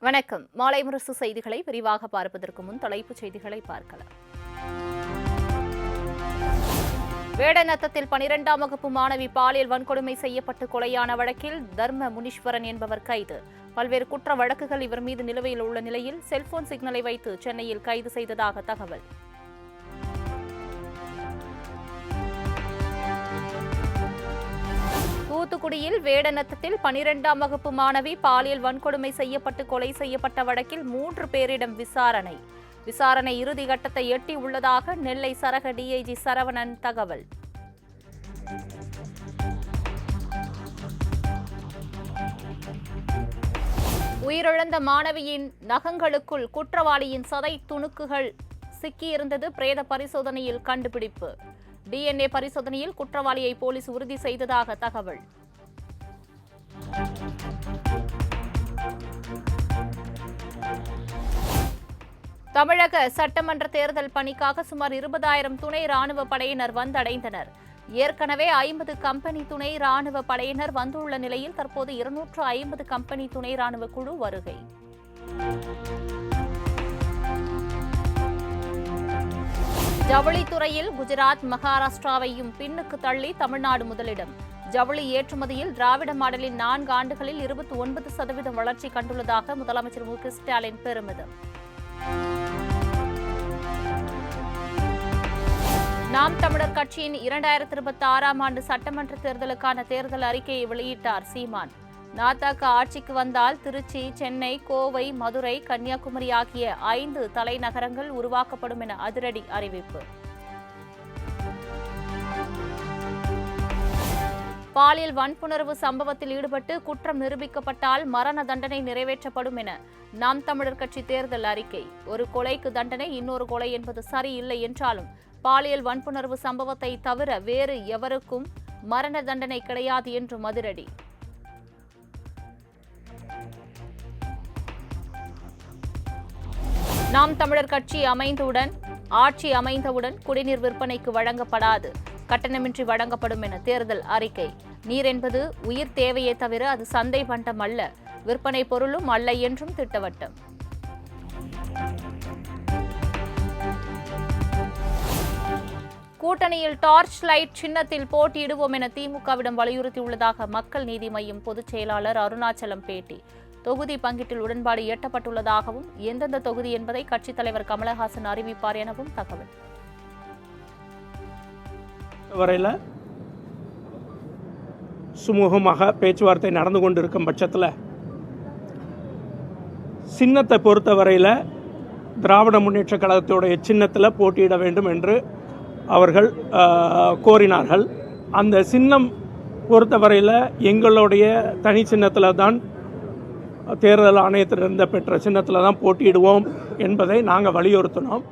வணக்கம். மாலை முரசு செய்திகளை விரிவாக பார்ப்பதற்கு முன் தலைப்புச் செய்திகளை பார்க்கலாம். வேடநத்தத்தில் 12ஆம் வகுப்பு மாணவி பாலியல் வன்கொடுமை செய்யப்பட்டு கொலையான வழக்கில் தர்ம முனீஸ்வரன் என்பவர் கைது. பல்வேறு குற்ற வழக்குகள் இவர் மீது நிலுவையில் உள்ள நிலையில் செல்போன் சிக்னலை வைத்து சென்னையில் கைது செய்ததாக தகவல். தூத்துக்குடியில் வேடநத்தத்தில் 12ஆம் வகுப்பு மாணவி பாலியல் வன்கொடுமை செய்யப்பட்டு கொலை செய்யப்பட்ட வழக்கில் 3 பேரிடம் விசாரணை இறுதி கட்டத்தை எட்டி உள்ளதாக நெல்லை சரக டிஐஜி சரவணன் தகவல். உயிரிழந்த மாணவியின் நகங்களுக்குள் குற்றவாளியின் சதை துணுக்குகள் சிக்கியிருந்தது பிரேத பரிசோதனையில் கண்டுபிடிப்பு. டிஎன்ஏ பரிசோதனையில் குற்றவாளியை போலீஸ் உறுதி செய்ததாக தகவல். தமிழக சட்டமன்ற தேர்தல் பணிக்காக சுமார் 20,000 துணை ராணுவ படையினர் வந்தடைந்தனர். ஏற்கனவே 50 கம்பெனி துணை ராணுவ படையினர் வந்துள்ள நிலையில் தற்போது 250 கம்பெனி துணை ராணுவ குழு வருகை. ஜவுளித்துறையில் குஜராத், மகாராஷ்டிராவையும் பின்னுக்கு தள்ளி தமிழ்நாடு முதலிடம். ஜவுளி ஏற்றுமதியில் திராவிட மாடலின் 4 ஆண்டுகளில் 29% வளர்ச்சி கண்டுள்ளதாக முதலமைச்சர் மு.க. ஸ்டாலின் பெருமிதம். நாம் தமிழர் கட்சியின் 2026ஆம் ஆண்டு சட்டமன்ற தேர்தலுக்கான தேர்தல் அறிக்கையை வெளியிட்டார் சீமான். நாதக ஆட்சிக்கு வந்தால் திருச்சி, சென்னை, கோவை, மதுரை, கன்னியாகுமரி ஆகிய 5 தலைநகரங்கள் உருவாக்கப்படும் என அதிரடி அறிவிப்பு. பாலியல் வன்புணர்வு சம்பவத்தில் ஈடுபட்டு குற்றம் நிரூபிக்கப்பட்டால் மரண தண்டனை நிறைவேற்றப்படும் என நாம் தமிழர் கட்சி தேர்தல் அறிக்கை. ஒரு கொலைக்கு தண்டனை, இன்னொரு கொலை என்பது சரியில்லை என்றாலும் பாலியல் வன்புணர்வு சம்பவத்தை தவிர வேறு எவருக்கும் மரண தண்டனை கிடையாது என்றும் அதிரடி. நாம் தமிழர் கட்சி ஆட்சி அமைந்தவுடன் குடிநீர் விற்பனைக்கு வழங்கப்படாது, கட்டணமின்றி வழங்கப்படும் என தேர்தல் அறிக்கை. நீர் என்பது உயிர் தேவையே தவிர அது சந்தை பண்டம் அல்ல, விற்பனை பொருளும் அல்ல என்றும் திட்டவட்டம். கூட்டணியில் டார்ச் லைட் சின்னத்தில் போட்டியிடுவோம் என திமுகவிடம் வலியுறுத்தியுள்ளதாக மக்கள் நீதி மய்யம் பொதுச் செயலாளர் அருணாச்சலம் பேட்டி. தொகுதி பங்கீட்டில் உடன்பாடு எட்டப்பட்டுள்ளதாகவும் எந்தெந்த தொகுதி என்பதை கட்சித் தலைவர் கமலஹாசன் அறிவிப்பார் எனவும் தகவல். வரையில் சுமூகமாக பேச்சுவார்த்தை நடந்து கொண்டிருக்கும் பட்சத்தில் சின்னத்தை பொறுத்த வரையில் திராவிட முன்னேற்ற கழகத்துடைய சின்னத்தில் போட்டியிட வேண்டும் என்று அவர்கள் கோரினார்கள். அந்த சின்னம் பொறுத்தவரையில் எங்களுடைய தனி சின்னத்தில் தான், தேர்தல் ஆணையத்திலிருந்து பெற்ற சின்னத்தில் தான் போட்டியிடுவோம் என்பதை நாங்கள் வலியுறுத்தினோம்.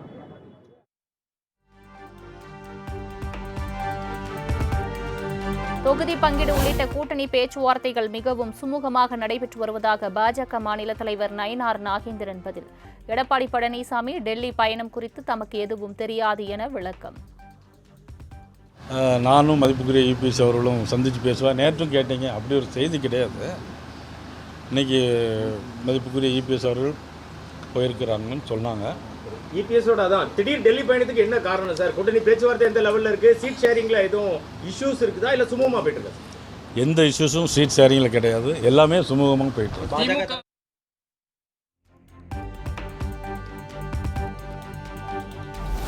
தொகுதி பங்கீடு உள்ளிட்ட கூட்டணி பேச்சுவார்த்தைகள் மிகவும் சுமூகமாக நடைபெற்று வருவதாக பாஜக மாநில தலைவர் நயினார் நாகேந்திரன் பதில். எடப்பாடி பழனிசாமி டெல்லி பயணம் குறித்து தமக்கு எதுவும் தெரியாது என விளக்கம். நானும் மதிப்புக்குரிய யூபிஎஸ் அவர்களும் சந்தித்து பேசுவேன். நேற்றும் கேட்டீங்க, அப்படி ஒரு செய்தி கிடையாது. இன்றைக்கி மதிப்புக்குரிய யூபிஎஸ் அவர்கள் போயிருக்கிறாங்கன்னு சொன்னாங்க. யூபிஎஸோட அதான் திடீர் டெல்லி பயணத்துக்கு என்ன காரணம் சார்? கூட்டணி பேச்சுவார்த்தை எந்த லெவலில் இருக்குது? சீட் ஷேரிங்கில் எதுவும் இஷ்யூஸ் இருக்குதா, இல்லை சுமூகமாக போயிட்டு இருக்கா? எந்த இஷ்யூஸும் சீட் ஷேரிங்கில் கிடையாது, எல்லாமே சுமூகமாக போயிட்டு இருக்கு.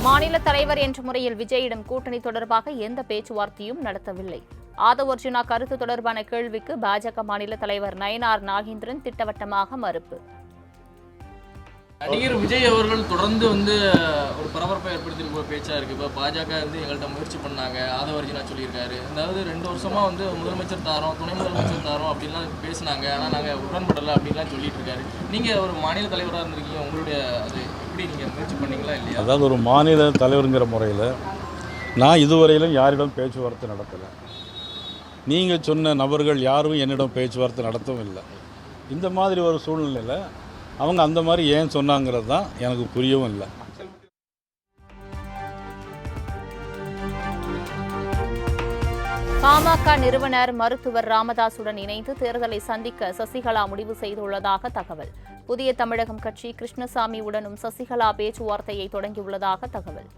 மாநில தலைவர் என்ற முறையில் விஜயிடம் கூட்டணி தொடர்பாக எந்த பேச்சுவார்த்தையும் நடத்தவில்லை. ஆதவ் அர்ஜுனா கருத்து தொடர்பான கேள்விக்கு பாஜக மாநில தலைவர் நயினார் நாகேந்திரன் திட்டவட்டமாக மறுப்பு. நடிகர் விஜய் அவர்கள் தொடர்ந்து ஒரு பரபரப்பை ஏற்படுத்தியிருக்க பேச்சா இருக்கு. இப்போ பாஜக எங்கள்கிட்ட முயற்சி பண்ணாங்க, ஆதவ் அர்ஜுனா சொல்லியிருக்காரு. அதாவது 2 வருஷமா முதலமைச்சர் தாரோம், துணை முதலமைச்சர் தாரோம் அப்படின்லாம் பேசினாங்க. ஆனால் நாங்கள் உடன்படலை அப்படின்லாம் சொல்லிட்டு இருக்காரு. நீங்கள் ஒரு மாநில தலைவராக இருந்திருக்கீங்க, உங்களுடைய அது எப்படி நீங்கள் முயற்சி பண்ணீங்களா இல்லையா? அதாவது ஒரு மாநில தலைவருங்கிற முறையில் நான் இதுவரையிலும் யாரிடம் பேச்சுவார்த்தை நடத்தலை. நீங்கள் சொன்ன நபர்கள் யாரும் என்னிடம் பேச்சுவார்த்தை நடத்தவும் இல்லை. இந்த மாதிரி ஒரு சூழ்நிலையில் அவங்க அந்த மாதிரி ஏன் சொன்னாங்கிறது தான் எனக்கு புரியவும் இல்லை. பாமக நிறுவனர் மருத்துவர் ராமதாசுடன் இணைந்து தேர்தலை சந்திக்க சசிகலா முடிவு செய்துள்ளதாக தகவல். புதிய தமிழகம் கட்சி கிருஷ்ணசாமியுடனும் சசிகலா பேச்சுவார்த்தையை தொடங்கியுள்ளதாக தகவல்.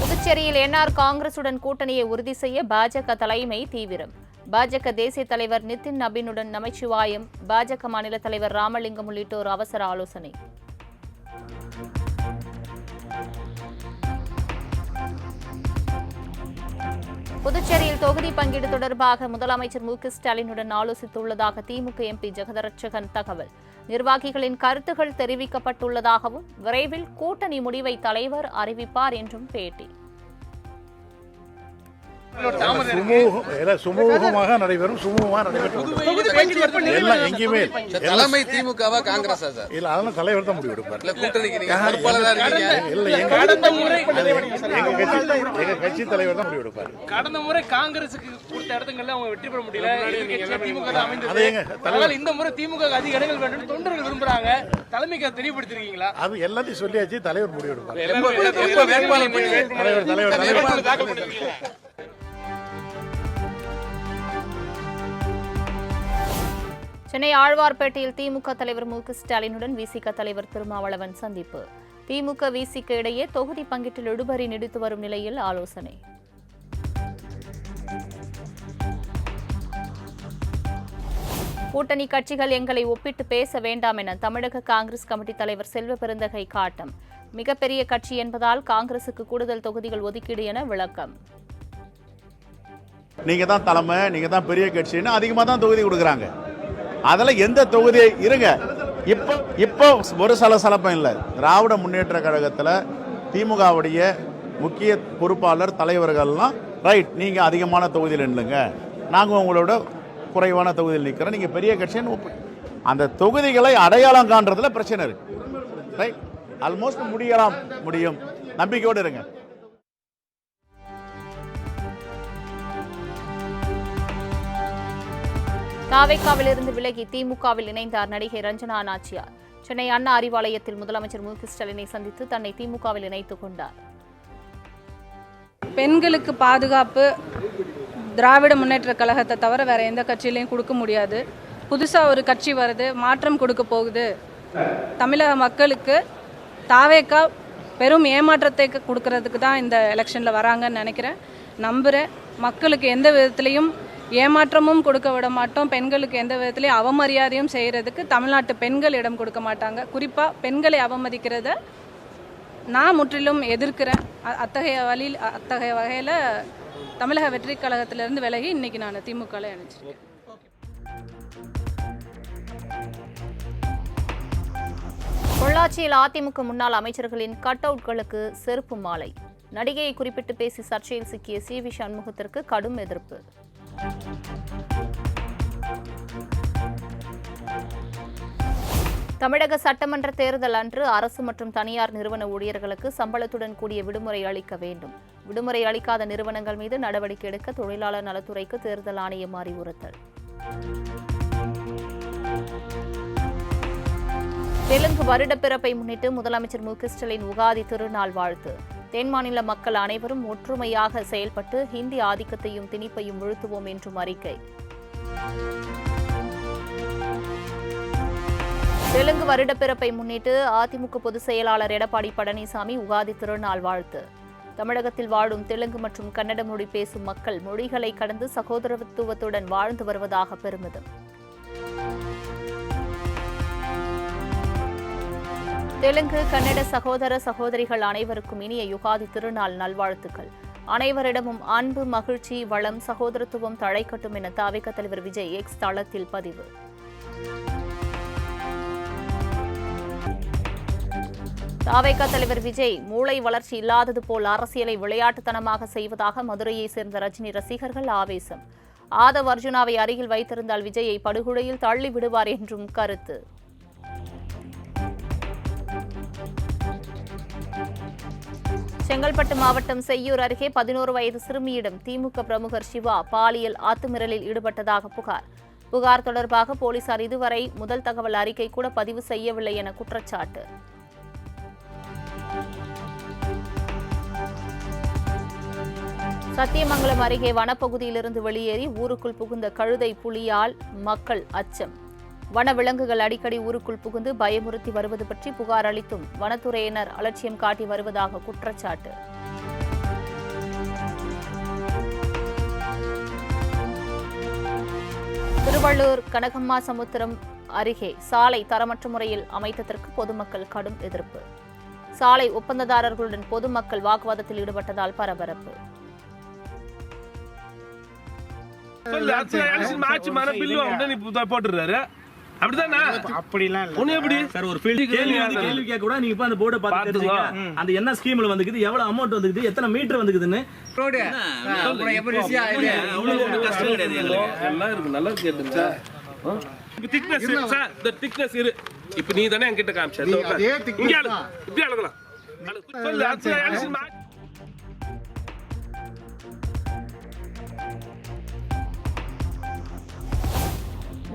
புதுச்சேரியில் என்ஆர் காங்கிரசுடன் கூட்டணியை உறுதி செய்ய பாஜக தலைமை தீவிரம். பாஜக தேசிய தலைவர் நிதின் நபீனுடன் நமச்சிவாயம், பாஜக மாநில தலைவர் ராமலிங்கம் உள்ளிட்டோர் அவசர ஆலோசனை. புதுச்சேரியில் தொகுதி பங்கீடு தொடர்பாக முதலமைச்சர் மு க ஸ்டாலினுடன் ஆலோசித்துள்ளதாக திமுக எம்பி ஜெகதரட்சகன் தகவல். நிர்வாகிகளின் கருத்துகள் தெரிவிக்கப்பட்டுள்ளதாகவும் விரைவில் கூட்டணி முடிவை தலைவர் அறிவிப்பார் என்றும் பேட்டி. சுமூகமாக நடைபெறும், சுமூகமாக நடைபெறும். எல்லாம் எங்கேயுமே தலைமை திமுகவா காங்கிரஸா சார்? இல்ல, அதெல்லாம் தலைவர் தான் முடிவு எடுப்பார். எங்க கட்சி தலைவர் தான் முடிவு எடுப்பார். கடந்த முறை காங்கிரசுக்கு கொடுத்த இடங்கள்ல அவங்க வெற்றி பெற முடியல. திமுக தான் அமைந்தது. இந்த முறை திமுக அதிக இடங்கள் வேண்டும் தொண்டர்கள் விரும்புறாங்க. தலைமைக்கு தெரியப்படுத்திருக்கீங்களா? அது எல்லாத்தையும் சொல்லியாச்சு, தலைவர் முடிவு எடுப்பார். தலைவர் சென்னை ஆழ்வார்பேட்டையில் திமுக தலைவர் மு க ஸ்டாலினுடன் விசிக தலைவர் திருமாவளவன் சந்திப்பு. திமுக விசிக இடையே தொகுதி பங்கீட்டில் இழுபறி நீடித்து வரும் நிலையில் ஆலோசனை. கூட்டணி கட்சிகள் எங்களை ஒப்பிட்டு பேச வேண்டாம் என தமிழக காங்கிரஸ் கமிட்டி தலைவர் செல்வ பெருந்தகை காட்டம். மிகப்பெரிய கட்சி என்பதால் காங்கிரசுக்கு கூடுதல் தொகுதிகள் ஒதுக்கீடு என விளக்கம். நீங்க தான் தலைமை, நீங்க தான் பெரிய கட்சின்னு அதிகமாக தான் தொகுதி கொடுக்குறாங்க. அதில் எந்த தொகுதி இருங்க. இப்போ ஒரு சலசலப்பம் இல்லை. திராவிட முன்னேற்ற கழகத்தில் திமுகவுடைய முக்கிய பொறுப்பாளர் தலைவர்கள்லாம் ரைட், நீங்கள் அதிகமான தொகுதியில் நில்லுங்க, நாங்கள் உங்களோட குறைவான தொகுதியில் நிற்கிறோம், நீங்கள் பெரிய கட்சின்னு அந்த தொகுதிகளை அடையாளம் காண்றதுல பிரச்சனை இருக்கு. ரைட், ஆல்மோஸ்ட் முடியும், நம்பிக்கையோடு இருங்க. தாவேக்காவிலிருந்து விலகி திமுகவில் இணைந்தார் நடிகை ரஞ்சனா நாச்சியார். சென்னை அண்ணா அறிவாலயத்தில் முதலமைச்சர் மு க ஸ்டாலினை சந்தித்து தன்னை திமுகவில் இணைத்துக் கொண்டார். பெண்களுக்கு பாதுகாப்பு திராவிட முன்னேற்ற கழகத்தை தவிர வேற எந்த கட்சியிலையும் கொடுக்க முடியாது. புதுசாக ஒரு கட்சி வருது, மாற்றம் கொடுக்க போகுது. தமிழக மக்களுக்கு தாவேக்கா பெரும் ஏமாற்றத்தை கொடுக்கறதுக்கு தான் இந்த எலெக்ஷனில் வராங்கன்னு நினைக்கிறேன், நம்புகிறேன். மக்களுக்கு எந்த விதத்துலையும் ஏமாற்றமும் கொடுக்க விட மாட்டோம். பெண்களுக்கு எந்த விதத்துலையும் அவமரியாதையும் செய்கிறதுக்கு தமிழ்நாட்டு பெண்கள் இடம் கொடுக்க மாட்டாங்க. குறிப்பாக பெண்களை அவமதிக்கிறத நான் முற்றிலும் எதிர்க்கிறேன். அத்தகைய வகையில் தமிழக வெற்றி கழகத்திலிருந்து விலகி இன்னைக்கு நான் திமுகவில் இணைச்சிருக்கேன். பொள்ளாச்சியில் அதிமுக முன்னாள் அமைச்சர்களின் கட் அவுட்களுக்கு செருப்பு மாலை. நடிகையை குறிப்பிட்டு பேசி சர்ச்சையில் சிக்கிய சி.வி. சண்முகத்திற்கு கடும் எதிர்ப்பு. தமிழக சட்டமன்ற தேர்தல் அன்று அரசு மற்றும் தனியார் நிறுவன ஊழியர்களுக்கு சம்பளத்துடன் கூடிய விடுமுறை அளிக்க வேண்டும். விடுமுறை அளிக்காத நிறுவனங்கள் மீது நடவடிக்கை எடுக்க தொழிலாளர் நலத்துறைக்கு தேர்தல் ஆணையம் அறிவுறுத்தல். தெலுங்கு வருட பிறப்பை முன்னிட்டு முதலமைச்சர் மு க ஸ்டாலின் உகாதி திருநாள் வாழ்த்து. தென் மாநில மக்கள் அனைவரும் ஒற்றுமையாக செயல்பட்டு ஹிந்தி ஆதிக்கத்தையும் திணிப்பையும் வீழ்த்துவோம் என்றும் அறிக்கை. தெலுங்கு வருட பிறப்பை முன்னிட்டு அதிமுக பொதுச் செயலாளர் எடப்பாடி பழனிசாமி உகாதி திருநாள் வாழ்த்து. தமிழகத்தில் வாழும் தெலுங்கு மற்றும் கன்னட மொழி பேசும் மக்கள் மொழிகளை கடந்து சகோதரத்துவத்துடன் வாழ்ந்து வருவதாக பெருமிதம். தெலுங்கு கன்னட சகோதர சகோதரிகள் அனைவருக்கும் இனிய யுகாதி திருநாள் நல்வாழ்த்துக்கள். அனைவரிடமும் அன்பு, மகிழ்ச்சி, வளம், சகோதரத்துவம் தழைக்கட்டும் என தாவேக தலைவர் விஜய் எக்ஸ் தளத்தில் பதிவு. தாவேக தலைவர் விஜய் மூளை வளர்ச்சி இல்லாதது போல் அரசியலை விளையாட்டுத்தனமாக செய்வதாக மதுரையை சேர்ந்த ரஜினி ரசிகர்கள் ஆவேசம். ஆதவ் அர்ஜுனாவை அருகில் வைத்திருந்தால் விஜயை படுகொலையில் தள்ளி விடுவார் என்றும் கருத்து. செங்கல்பட்டு மாவட்டம் செய்யூர் அருகே 11 வயது சிறுமியிடம் திமுக பிரமுகர் சிவா பாலியல் அத்துமீறலில் ஈடுபட்டதாக புகார் தொடர்பாக போலீசார் இதுவரை முதல் தகவல் அறிக்கை கூட பதிவு செய்யவில்லை என குற்றச்சாட்டு. சத்தியமங்கலம் அருகே வனப்பகுதியிலிருந்து வெளியேறி ஊருக்குள் புகுந்த கழுதை புலியால் மக்கள் அச்சம். வனவிலங்குகள் அடிக்கடி ஊருக்குள் புகுந்து பயமுறுத்தி வருவது பற்றி புகார் அளித்தும் வனத்துறையினர் அலட்சியம் காட்டி வருவதாக குற்றச்சாட்டு. திருவள்ளூர் கனகம்மா சமுத்திரம் அருகே சாலை தரமற்ற முறையில் அமைத்ததற்கு பொதுமக்கள் கடும் எதிர்ப்பு. சாலை ஒப்பந்ததாரர்களுடன் பொதுமக்கள் வாக்குவாதத்தில் ஈடுபட்டதால் பரபரப்பு. போட்டுறாரு அப்படிதானா? அப்படிலாம் இல்ல. ஒண்ணு எப்படி சார் ஒரு ஃபீல்ட் கேள்வி கேட்க கூட நீங்க இப்ப அந்த போர்டை பாத்துங்க. அந்த என்ன ஸ்கீம்ல வந்துக்குது, எவ்வளவு அமௌண்ட் வந்துக்குது, எத்தனை மீட்டர் வந்துக்குதுன்னு ரோட் அப்புறம் எமர்ஜென்சியா இல்ல அவ்வளவு கஷ்டம் கிடையாது எங்களுக்கு. எல்லாம் இருக்கு, நல்லா கேட்டுங்க சார். இப்ப திக்னஸ் சார், இந்த திக்னஸ் இரு. இப்ப நீ தானே என்கிட்ட காமிச்ச இங்க இப்படி அழகலாம்.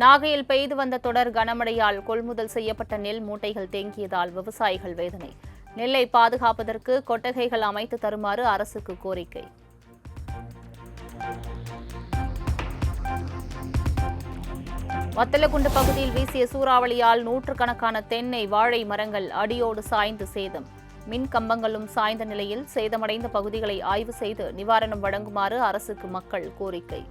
நாகையில் பெய்து வந்த தொடர் கனமழையால் கொள்முதல் செய்யப்பட்ட நெல் மூட்டைகள் தேங்கியதால் விவசாயிகள் வேதனை. நெல்லை பாதுகாப்பதற்கு கொட்டகைகள் அமைத்து தருமாறு அரசுக்கு கோரிக்கை. வத்தலக்குண்டு பகுதியில் வீசிய சூறாவளியால் நூற்றுக்கணக்கான தென்னை வாழை மரங்கள் அடியோடு சாய்ந்து சேதம். மின் கம்பங்களும் சாய்ந்த நிலையில் சேதமடைந்த பகுதிகளை ஆய்வு செய்து நிவாரணம் வழங்குமாறு அரசுக்கு மக்கள் கோரிக்கை.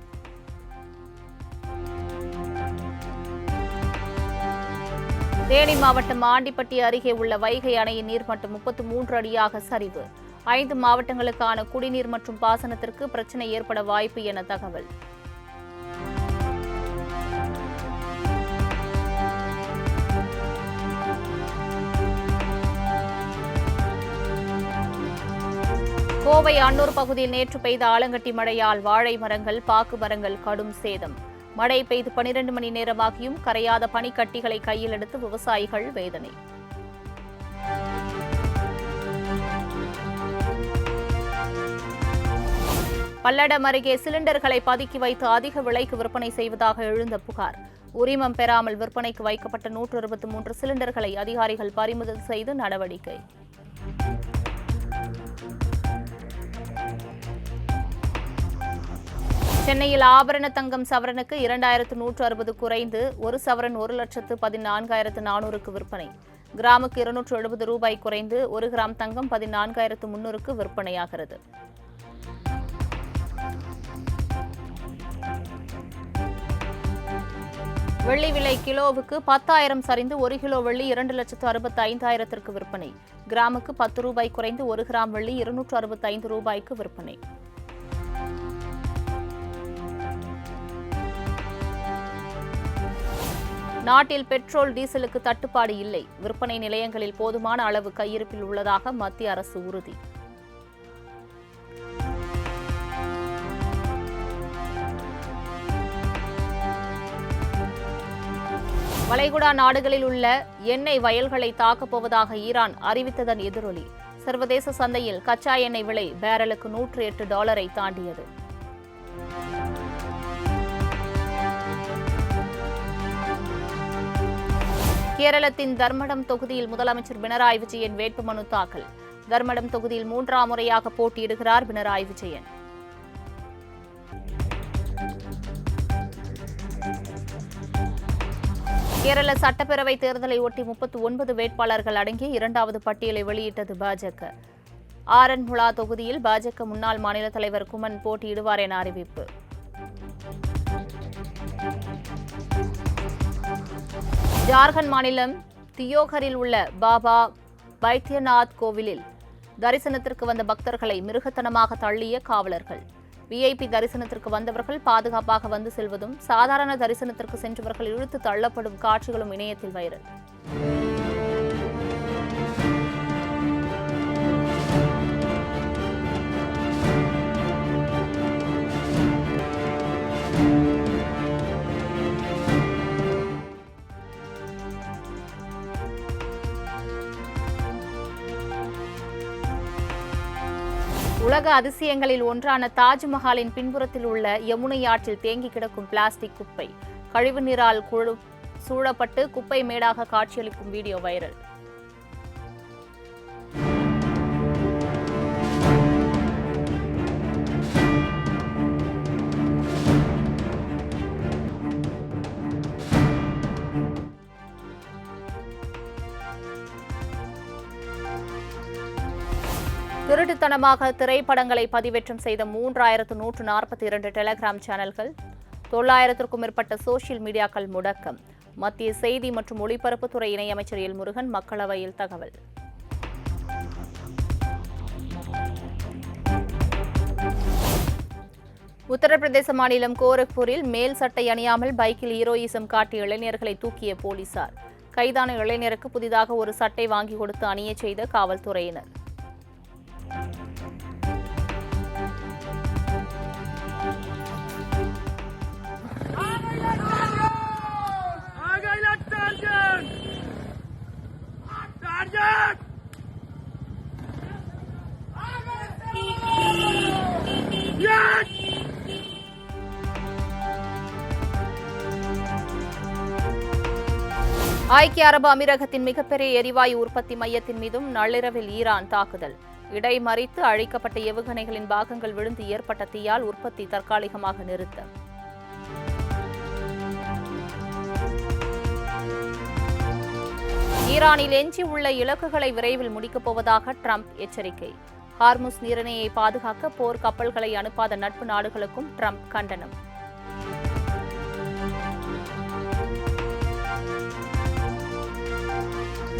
தேனி மாவட்டம் ஆண்டிப்பட்டி அருகே உள்ள வைகை அணையின் நீர்மட்டம் 33 அடியாக சரிவு. 5 மாவட்டங்களுக்கான குடிநீர் மற்றும் பாசனத்திற்கு பிரச்சினை ஏற்பட வாய்ப்பு என தகவல். கோவை அன்னூர் பகுதியில் நேற்று பெய்த ஆலங்கட்டி மழையால் வாழை மரங்கள், பாக்கு மரங்கள் கடும் சேதம். மழை பெய்து 12 மணி நேரமாகியும் கரையாத பனிக்கட்டிகளை கையில் எடுத்து விவசாயிகள் வேதனை. பல்லடம் அருகே சிலிண்டர்களை பதுக்கி வைத்து அதிக விலைக்கு விற்பனை செய்வதாக எழுந்த புகார். உரிமம் பெறாமல் விற்பனைக்கு வைக்கப்பட்ட 123 சிலிண்டர்களை அதிகாரிகள் பறிமுதல் செய்து நடவடிக்கை. சென்னையில் ஆபரண தங்கம் சவரனுக்கு 2160 குறைந்து 1 சவரன் 1,14,400 விற்பனை. கிராமுக்கு 270 ரூபாய் குறைந்து 1 கிராம் தங்கம் 14,300 விற்பனையாகிறது. வெள்ளி விலை கிலோவுக்கு 10,000 சரிந்து 1 கிலோ வெள்ளி 2,65,000 விற்பனை. கிராமுக்கு 10 ரூபாய் குறைந்து 1 கிராம் வெள்ளி 265 ரூபாய்க்கு விற்பனை. நாட்டில் பெட்ரோல், டீசலுக்கு தட்டுப்பாடு இல்லை. விற்பனை நிலையங்களில் போதுமான அளவு கையிருப்பில் உள்ளதாக மத்திய அரசு உறுதி. வளைகுடா நாடுகளில் உள்ள எண்ணெய் வயல்களை தாக்கப் போவதாக ஈரான் அறிவித்ததன் எதிரொலி. சர்வதேச சந்தையில் கச்சா எண்ணெய் விலை பேரலுக்கு $108 தாண்டியது. கேரளத்தின் தர்மடம் தொகுதியில் முதலமைச்சர் பினராயி விஜயன் வேட்புமனு தாக்கல். தர்மடம் தொகுதியில் 3ஆம் முறையாக போட்டியிடுகிறார் பினராயி விஜயன். கேரள சட்டப்பேரவை தேர்தலை ஒட்டி 39 வேட்பாளர்கள் அடங்கிய 2வது பட்டியலை வெளியிட்டது பாஜக. ஆரன்முளா தொகுதியில் பாஜக முன்னாள் மாநில தலைவர் குமன் போட்டியிடுவார் என அறிவிப்பு. ஜார்க்கண்ட் மாநிலம் தியோகரில் உள்ள பாபா பைத்யநாத் கோவிலில் தரிசனத்திற்கு வந்த பக்தர்களை மிருகத்தனமாக தள்ளிய காவலர்கள். விஐபி தரிசனத்திற்கு வந்தவர்கள் பாதுகாப்பாக வந்து செல்வதும், சாதாரண தரிசனத்திற்கு சென்றவர்கள் இழுத்து தள்ளப்படும் காட்சிகளும் இணையத்தில் வைரல். உலக அதிசயங்களில் ஒன்றான தாஜ்மஹாலின் பின்புறத்தில் உள்ள யமுனை ஆற்றில் தேங்கி கிடக்கும் பிளாஸ்டிக் குப்பை கழிவுநீரால் சூழப்பட்டு குப்பை மேடாக காட்சியளிக்கும் வீடியோ வைரல். திருட்டுத்தனமாக திரைப்படங்களை பதிவேற்றம் செய்த 3142 டெலிகிராம் சேனல்கள், 900க்கும் மேற்பட்ட சோசியல் மீடியாக்கள் முடக்கம். மத்திய செய்தி மற்றும் ஒலிபரப்புத்துறை இணையமைச்சர் எல் முருகன் மக்களவையில் தகவல். உத்தரப்பிரதேச மாநிலம் கோரக்பூரில் மேல் சட்டை அணியாமல் பைக்கில் ஹீரோயிசம் காட்டிய இளைஞர்களை தூக்கிய போலீசார். கைதான இளைஞருக்கு புதிதாக ஒரு சட்டை வாங்கி கொடுத்து அணியச் செய்த காவல்துறையினர். ஐக்கிய அரபு அமீரகத்தின் மிகப்பெரிய எரிவாயு உற்பத்தி மையத்தின் மீதும் நள்ளிரவில் ஈரான் தாக்குதல். இடைமறித்து அழிக்கப்பட்ட ஏவுகணைகளின் பாகங்கள் விழுந்து ஏற்பட்ட தீயால் உற்பத்தி தற்காலிகமாக நிறுத்தம். ஈரானில் எஞ்சியுள்ள இலக்குகளை விரைவில் முடிக்கப் போவதாக ட்ரம்ப் எச்சரிக்கை. ஹார்முஸ் நீரிணையை பாதுகாக்க போர் கப்பல்களை அனுப்பாத நட்பு நாடுகளுக்கும் ட்ரம்ப் கண்டனம்.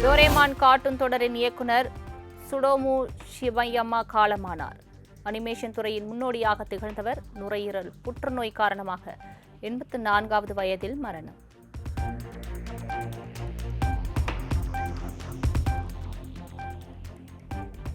டோரேமான் கார்ட்டூன் தொடரின் இயக்குனர் சுடோமு ஷிபயம்மா காலமானார். அனிமேஷன் துறையின் முன்னோடியாக திகழ்ந்தவர் நுரையீரல் புற்றுநோய் காரணமாக 84வது வயதில் மரணம்.